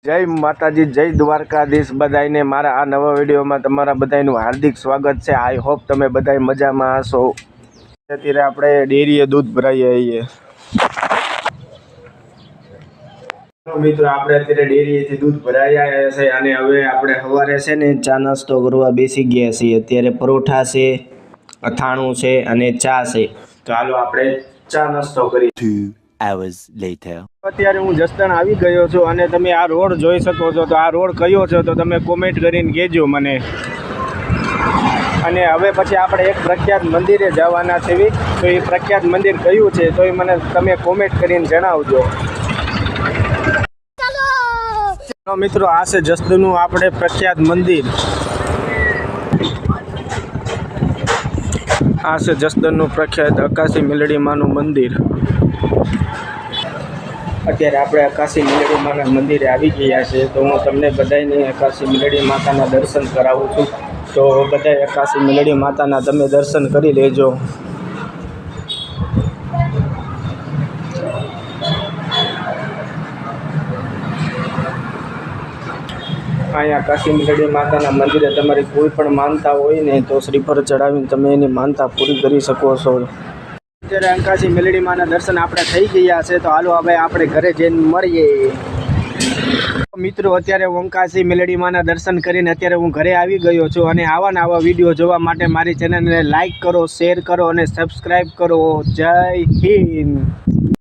જય માતાજી, જય દ્વારકાધીશ બધાને મારા આ નવા વિડીયોમાં તમારા બધાનું હાર્દિક સ્વાગત છે। આઈ હોપ તમે બધા મજામાં હશો। અત્યારે આપણે ડેરીએ દૂધ ભરાઈ આવીએ। મિત્રો આપણે અત્યારે ડેરીએથી દૂધ ભરાઈ આવ્યા છે અને હવે આપણે સવારે છે ને ચા નાસ્તો કરવા બેસી ગયા છીએ। અત્યારે પરોઠા છે, અથાણું છે અને ચા છે। તો હાલો આપણે ચા નાસ્તો કરીએ। 2 hours later અત્યારે હું જસદણ આવી ગયો છું અને તમે આ રોડ જોઈ શકો છો। તો આ રોડ કયો છે તો તમે કોમેન્ટ કરીને કહેજો મને। અને હવે પછી આપણે એક પ્રખ્યાત મંદિરે જવાના છે। તો એ પ્રખ્યાત મંદિર કયું છે તો એ મને તમે કોમેન્ટ કરીને જણાવજો। તો મિત્રો આ છે જસદણનું આપણે પ્રખ્યાત મંદિર। આ છે જસદણનું પ્રખ્યાત અકાશી મેલડી માનું મંદિર। અત્યારે આપણે અકાશી મેલડી માના મંદિરે આવી ગયા છે। તો હું તમને બધાને અકાશી મેલડી માતાના દર્શન કરાવું છું। તો બધાય અકાશી મેલડી માતાના તમે દર્શન કરી લેજો। અહીંયા કાશી મેલડી માતાના મંદિરે તમારી કોઈ પણ માનતા હોય ને તો શ્રીફળ ચડાવીને તમે એની માનતા પૂરી કરી શકો છો। અત્યારે અંકાશી મેલડી માના દર્શન આપણે થઈ ગયા છે। તો હાલો હવે આપણે ઘરે જઈને મળીએ। મિત્રો અત્યારે હું અંકાશી મેલડી માના દર્શન કરીને અત્યારે હું ઘરે આવી ગયો છું અને આવા વિડીયો જોવા માટે મારી ચેનલને લાઈક કરો, શેર કરો અને સબસ્ક્રાઈબ કરો। જય હિન્દ।